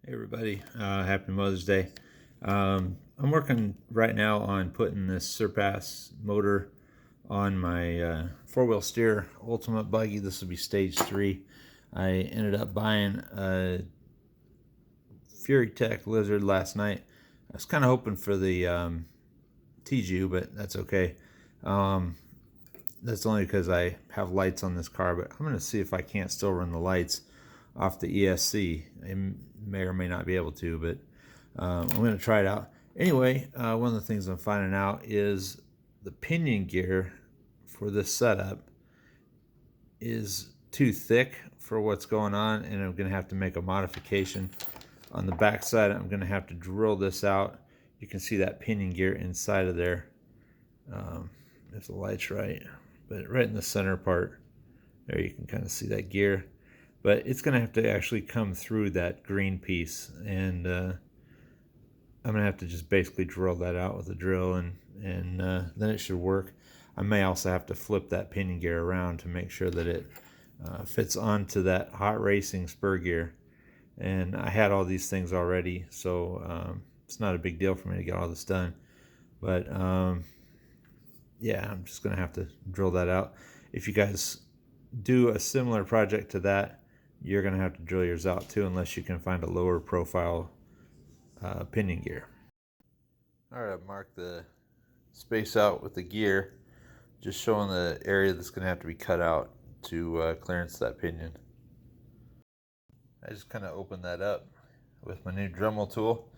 Hey everybody, happy Mother's Day. I'm working right now on putting this Surpass motor on my four-wheel steer ultimate buggy. This will be stage 3. I ended up buying a Furitek Lizard last night. I was kind of hoping for the Tiju, but that's okay. That's only because I have lights on this car, but I'm going to see if I can't still run the lights off the ESC. I may or may not be able to, but I'm going to try it out. Anyway, one of the things I'm finding out is the pinion gear for this setup is too thick for what's going on, and I'm going to have to make a modification. On the back side, I'm going to have to drill this out. You can see that pinion gear inside of there, if the light's right, but right in the center part there you can kind of see that gear. But it's going to have to actually come through that green piece, and I'm going to have to just basically drill that out with a drill, and then it should work. I may also have to flip that pinion gear around to make sure that it fits onto that hot racing spur gear. And I had all these things already, so it's not a big deal for me to get all this done. But yeah, I'm just going to have to drill that out. If you guys do a similar project to that, you're going to have to drill yours out too, unless you can find a lower profile pinion gear. Alright, I've marked the space out with the gear, just showing the area that's going to have to be cut out to clearance that pinion. I just kind of opened that up with my new Dremel tool.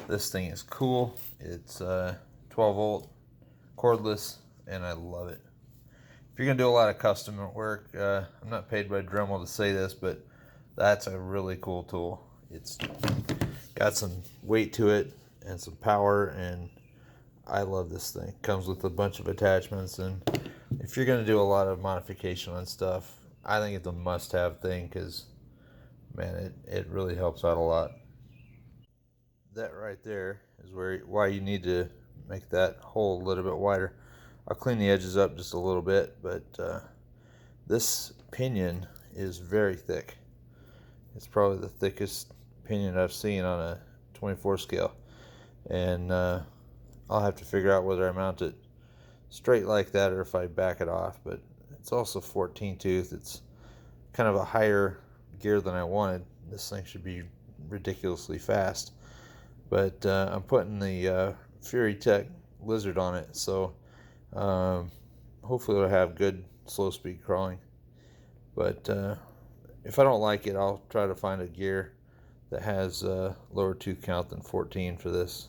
This thing is cool. It's 12 volt, cordless, and I love it. If you're going to do a lot of custom work, I'm not paid by Dremel to say this, but that's a really cool tool. It's got some weight to it and some power, and I love this thing. It comes with a bunch of attachments, and if you're going to do a lot of modification on stuff, I think it's a must-have thing, because man, it really helps out a lot. That right there is why you need to make that hole a little bit wider. I'll clean the edges up just a little bit, but this pinion is very thick. It's probably the thickest pinion I've seen on a 24 scale, and I'll have to figure out whether I mount it straight like that or if I back it off. But it's also 14 tooth. It's kind of a higher gear than I wanted. This thing should be ridiculously fast, but I'm putting the Furitek Lizard on it, so hopefully it'll have good slow speed crawling. But if I don't like it, I'll try to find a gear that has a lower tooth count than 14 for this.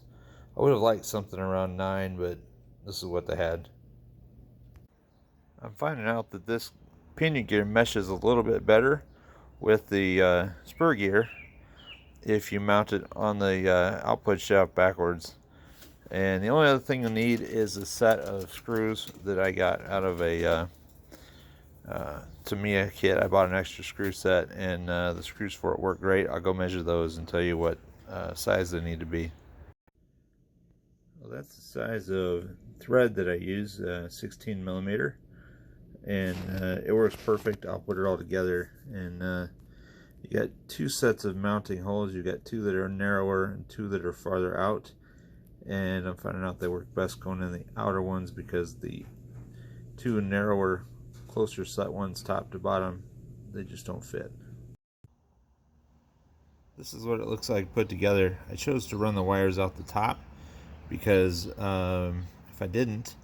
I would have liked something around 9, but this is what they had. I'm finding out that this pinion gear meshes a little bit better with the spur gear if you mount it on the output shaft backwards. And the only other thing you'll need is a set of screws that I got out of a Tamiya kit. I bought an extra screw set, and the screws for it work great. I'll go measure those and tell you what size they need to be. Well, that's the size of thread that I use, 16 millimeter, and it works perfect. I'll put it all together, and you got two sets of mounting holes. You got two that are narrower and two that are farther out, and I'm finding out they work best going in the outer ones, because the two narrower, closer set ones top to bottom, they just don't fit. This is what it looks like put together. I chose to run the wires out the top because if I didn't,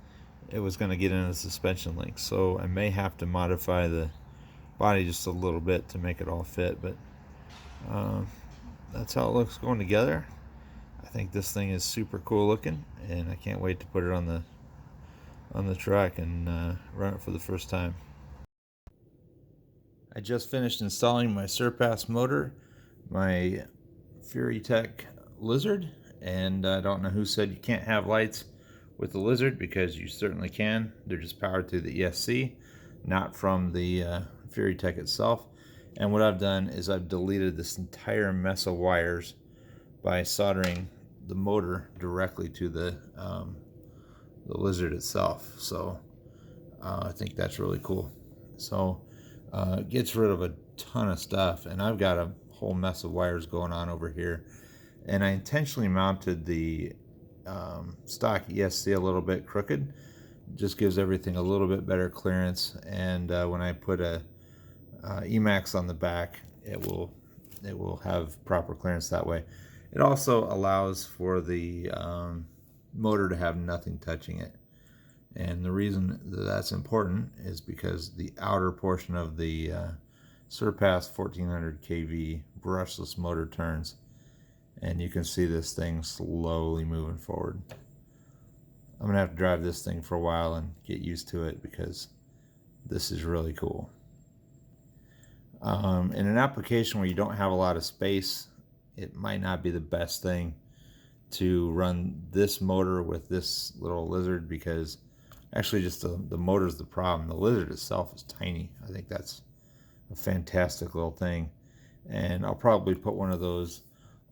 it was going to get into the suspension link, so I may have to modify the body just a little bit to make it all fit. But that's how it looks going together. I think this thing is super cool looking, and I can't wait to put it on the truck and run it for the first time. I just finished installing my Surpass motor, my Furitek Lizard, and I don't know who said you can't have lights with the Lizard, because you certainly can. They're just powered through the ESC, not from the Furitek itself. And what I've done is I've deleted this entire mess of wires by soldering the motor directly to the Lizard itself. So I think that's really cool. So it gets rid of a ton of stuff, and I've got a whole mess of wires going on over here. And I intentionally mounted the stock ESC a little bit crooked. Just gives everything a little bit better clearance. And when I put a Emax on the back, it will have proper clearance that way. It also allows for the motor to have nothing touching it. And the reason that that's important is because the outer portion of the Surpass 1400KV brushless motor turns, and you can see this thing slowly moving forward. I'm gonna have to drive this thing for a while and get used to it because this is really cool. In an application where you don't have a lot of space, it might not be the best thing to run this motor with this little lizard, because actually just the motor's the problem. The lizard itself is tiny. I think that's a fantastic little thing, and I'll probably put one of those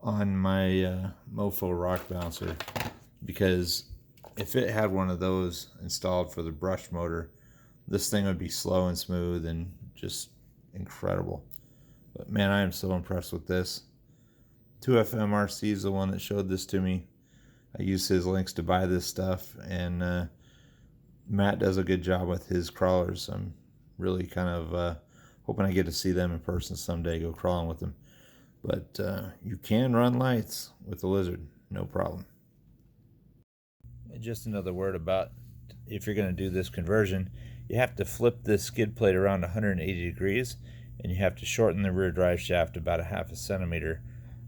on my Mofo rock bouncer, because if it had one of those installed for the brush motor, this thing would be slow and smooth and just incredible. But man, I am so impressed with this. 2FMRC is the one that showed this to me. I used his links to buy this stuff, and Matt does a good job with his crawlers. I'm really kind of hoping I get to see them in person someday, go crawling with them. But you can run lights with the lizard, no problem. And just another word about if you're going to do this conversion, you have to flip this skid plate around 180 degrees, and you have to shorten the rear drive shaft about 1/2 centimeter,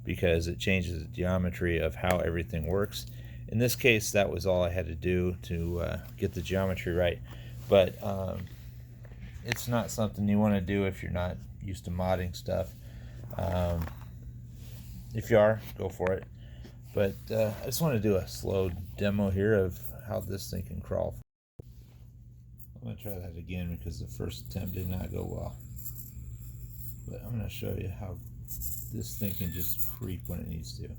because it changes the geometry of how everything works. In this case, that was all I had to do to get the geometry right. But it's not something you want to do if you're not used to modding stuff. If you are, go for it. But I just want to do a slow demo here of how this thing can crawl. I'm going to try that again because the first attempt did not go well. But I'm going to show you how this thing can just creep when it needs to.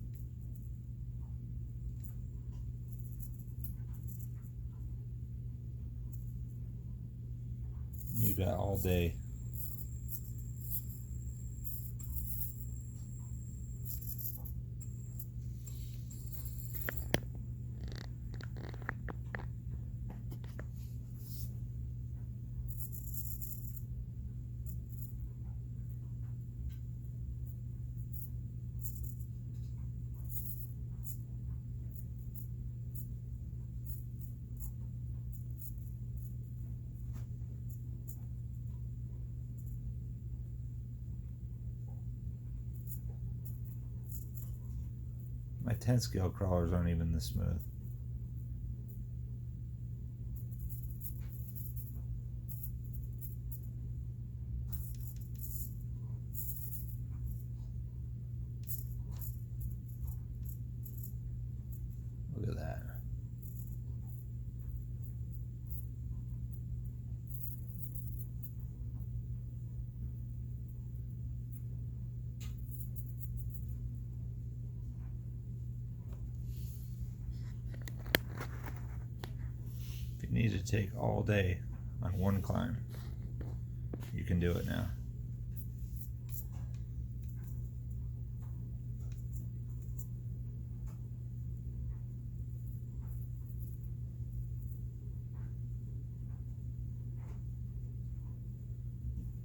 You got all day. My 10 scale crawlers aren't even this smooth. Look at that. If you need to take all day on one climb, you can do it now.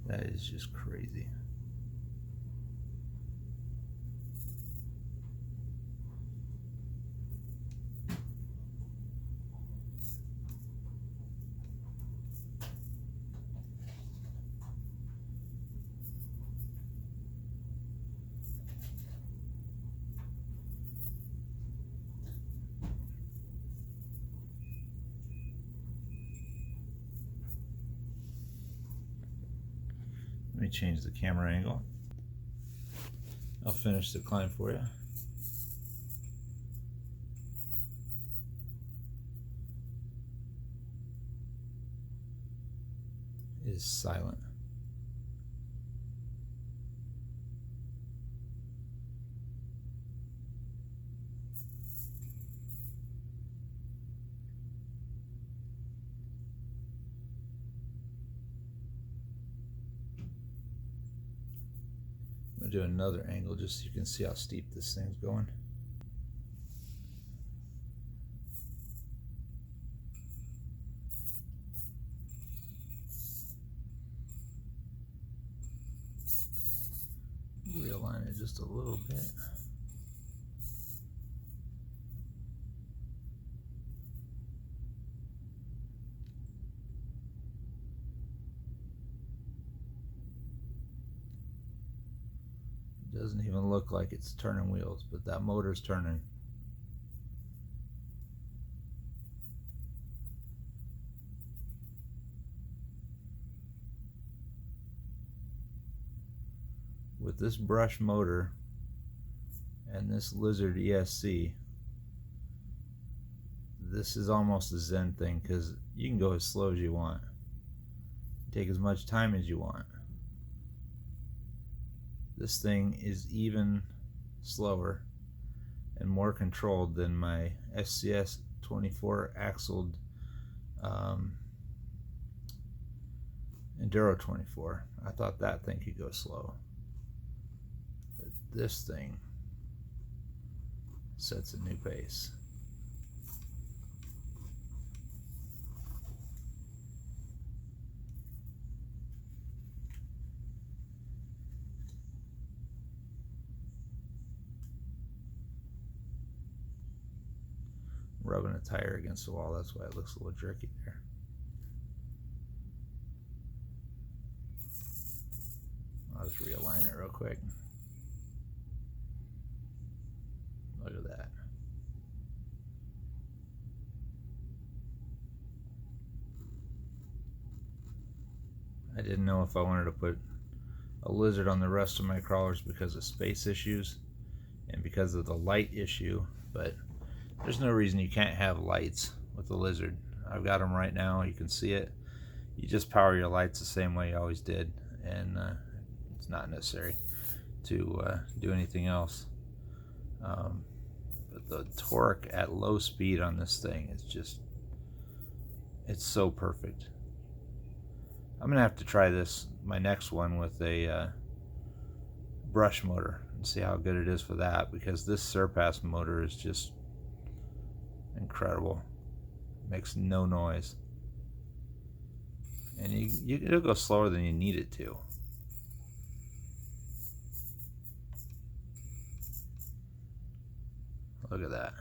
That is just crazy. Let me change the camera angle. I'll finish the climb for you. It is silent. I'm going to do another angle just so you can see how steep this thing's going. Realign it just a little bit. Doesn't even look like it's turning wheels, but that motor's turning. With this brush motor and this Lizard ESC, this is almost a Zen thing, because you can go as slow as you want, take as much time as you want. This thing is even slower and more controlled than my SCX24 axled Enduro 24. I thought that thing could go slow, but this thing sets a new pace. Rubbing a tire against the wall, that's why it looks a little jerky there. I'll just realign it real quick. Look at that. I didn't know if I wanted to put a Lizard on the rest of my crawlers because of space issues and because of the light issue, but there's no reason you can't have lights with the Lizard. I've got them right now, you can see it. You just power your lights the same way you always did, and it's not necessary to do anything else. But the torque at low speed on this thing is just, it's so perfect. I'm gonna have to try this, my next one, with a brush motor and see how good it is for that, because this Surpass motor is just incredible. Makes no noise, and it'll go slower than you need it to. Look at that.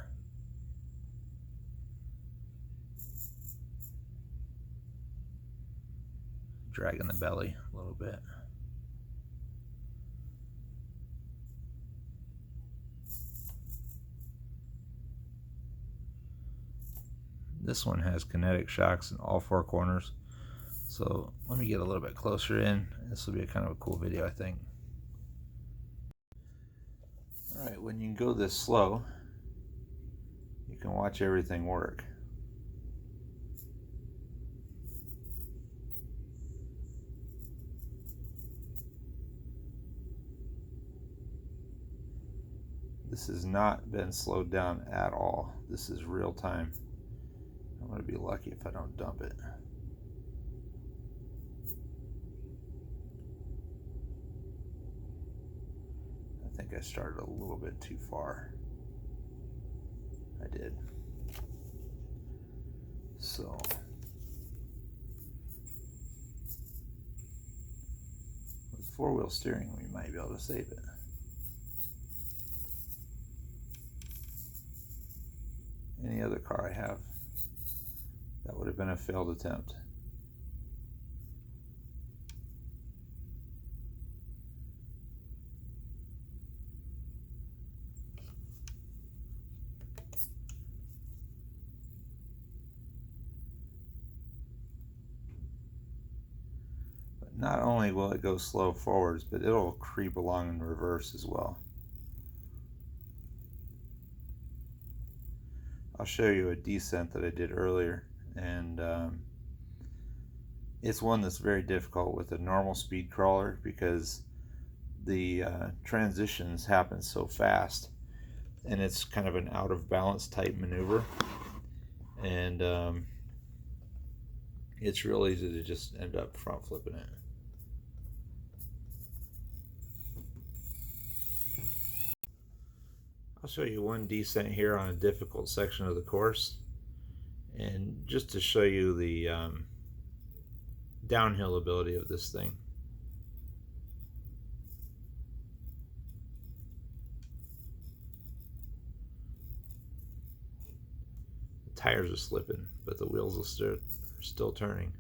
Dragging the belly a little bit. This one has kinetic shocks in all four corners. So let me get a little bit closer in. This will be a kind of a cool video, I think. Alright, when you can go this slow, you can watch everything work. This has not been slowed down at all. This is real time. I'm going to be lucky if I don't dump it. I think I started a little bit too far. I did. So with four-wheel steering, we might be able to save it. Any other car I have, that would have been a failed attempt. But not only will it go slow forwards, but it'll creep along in reverse as well. I'll show you a descent that I did earlier, and it's one that's very difficult with a normal speed crawler because the transitions happen so fast, and it's kind of an out of balance type maneuver, and it's real easy to just end up front flipping it. I'll show you one descent here on a difficult section of the course, and just to show you the downhill ability of this thing. The tires are slipping, but the wheels are still turning.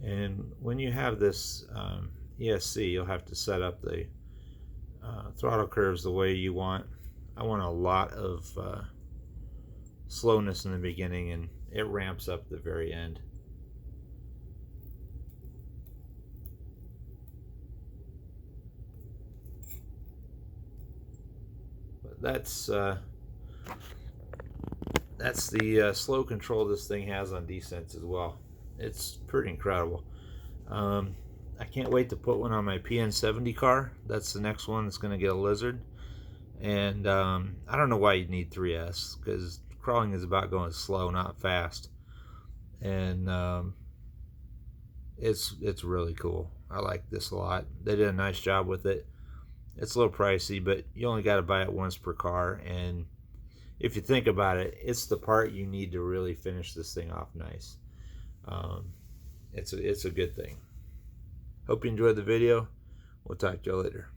And when you have this ESC, you'll have to set up the throttle curves the way you want. I want a lot of slowness in the beginning, and it ramps up at the very end. But that's the slow control this thing has on descents as well. It's pretty incredible. I can't wait to put one on my PN70 car. That's the next one that's going to get a Lizard. And I don't know why you'd need 3S, because crawling is about going slow, not fast. And it's really cool. I like this a lot. They did a nice job with it. It's a little pricey, but you only got to buy it once per car. And if you think about it, it's the part you need to really finish this thing off nice. It's a good thing. Hope you enjoyed the video. We'll talk to you later.